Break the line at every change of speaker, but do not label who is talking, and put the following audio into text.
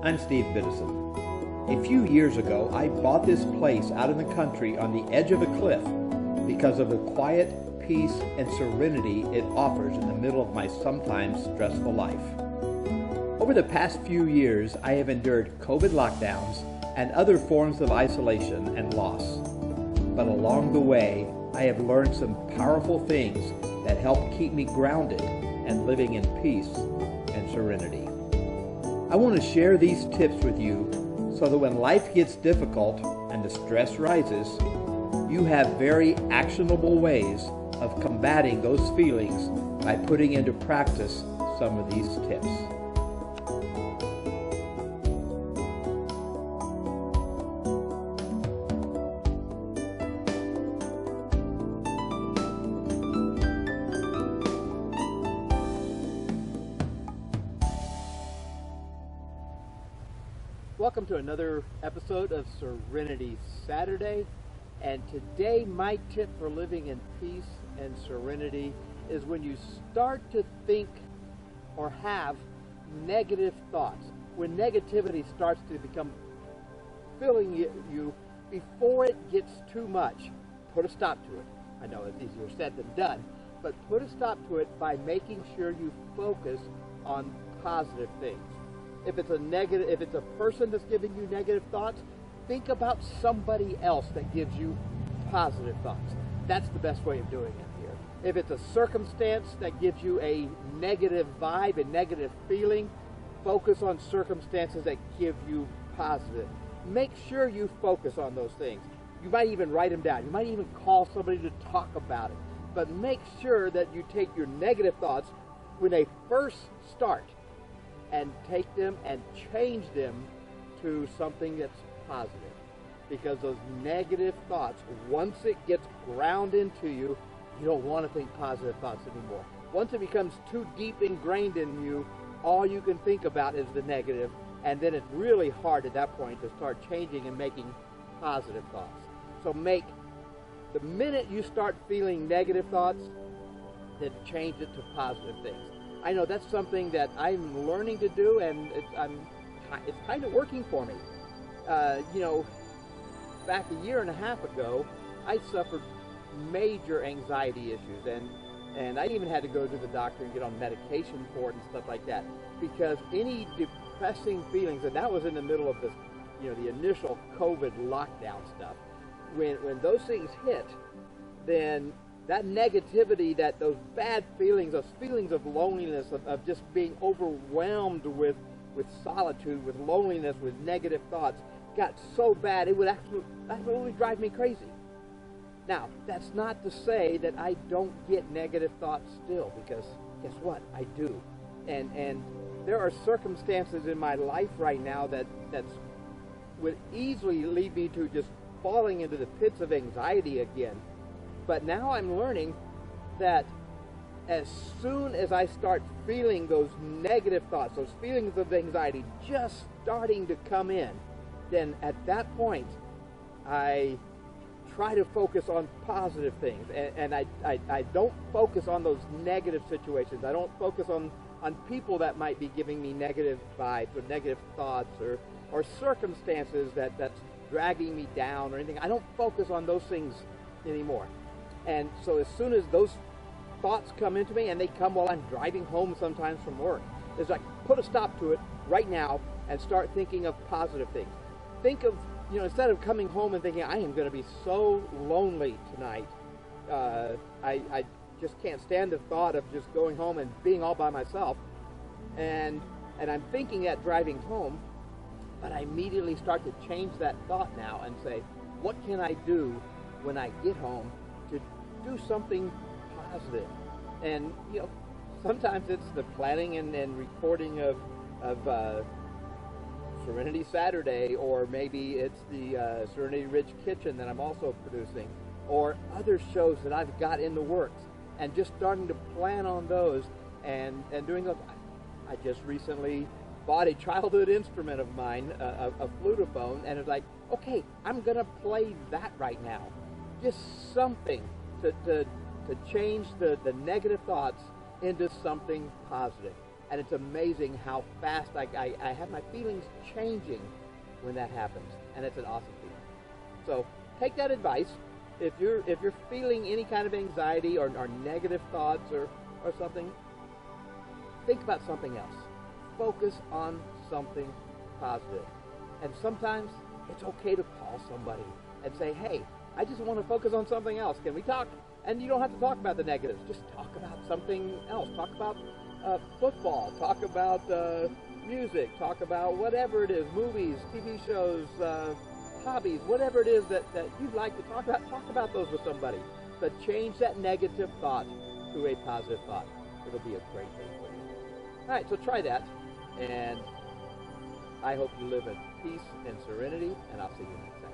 I'm Steve Biddison. A few years ago, I bought this place out in the country on the edge of a cliff because of the quiet, peace, and serenity it offers in the middle of my sometimes stressful life. Over the past few years, I have endured COVID lockdowns and other forms of isolation and loss. But along the way, I have learned some powerful things that help keep me grounded and living in peace and serenity. I want to share these tips with you so that when life gets difficult and the stress rises, you have very actionable ways of combating those feelings by putting into practice some of these tips. Welcome to another episode of Serenity Saturday, and today my tip for living in peace and serenity is when you start to think or have negative thoughts, when negativity starts to become filling you before it gets too much, put a stop to it. I know it's easier said than done, but put a stop to it by making sure you focus on positive things. If it's a person that's giving you negative thoughts, think about somebody else that gives you positive thoughts. That's the best way of doing it here. If it's a circumstance that gives you a negative vibe, a negative feeling, focus on circumstances that give you positive. Make sure you focus on those things. You might even write them down. You might even call somebody to talk about it. But make sure that you take your negative thoughts when they first start and take them and change them to something that's positive. Because those negative thoughts, once it gets ground into you, you don't want to think positive thoughts anymore. Once it becomes too deep ingrained in you, all you can think about is the negative, and then it's really hard at that point to start changing and making positive thoughts. So the minute you start feeling negative thoughts, then change it to positive things. I know that's something that I'm learning to do, and it's kind of working for me. Back a year and a half ago, I suffered major anxiety issues, and I even had to go to the doctor and get on medication for it and stuff like that, because any depressing feelings, and that was in the middle of this, the initial COVID lockdown stuff. When those things hit, then that negativity, those bad feelings, those feelings of loneliness, of just being overwhelmed with solitude, with loneliness, with negative thoughts, got so bad it would absolutely drive me crazy. Now, that's not to say that I don't get negative thoughts still, because guess what? I do. And there are circumstances in my life right now that would easily lead me to just falling into the pits of anxiety again. But now I'm learning that as soon as I start feeling those negative thoughts, those feelings of anxiety just starting to come in, then at that point I try to focus on positive things. And I don't focus on those negative situations. I don't focus on people that might be giving me negative vibes or negative thoughts or circumstances that's dragging me down or anything. I don't focus on those things anymore. And so as soon as those thoughts come into me, and they come while I'm driving home sometimes from work, it's like, put a stop to it right now and start thinking of positive things. Think of, instead of coming home and thinking, I am going to be so lonely tonight, I just can't stand the thought of just going home and being all by myself, and I'm thinking that driving home, but I immediately start to change that thought now and say, what can I do when I get home to do something positive? And sometimes it's the planning and recording of Serenity Saturday, or maybe it's the Serenity Ridge Kitchen that I'm also producing, or other shows that I've got in the works, and just starting to plan on those and doing those. I just recently bought a childhood instrument of mine, a flutophone, and it's like, okay, I'm gonna play that right now. Just something to change the negative thoughts into something positive. And it's amazing how fast I have my feelings changing when that happens, and it's an awesome feeling. So take that advice. If you're feeling any kind of anxiety or negative thoughts or something, think about something else. Focus on something positive. And sometimes it's okay to call somebody and say, hey, I just want to focus on something else. Can we talk? And you don't have to talk about the negatives. Just talk about something else. Talk about football. Talk about music. Talk about whatever it is, movies, TV shows, hobbies, whatever it is that you'd like to talk about. Talk about those with somebody. But change that negative thought to a positive thought. It'll be a great thing for you. All right, so try that. And I hope you live in peace and serenity, and I'll see you next time.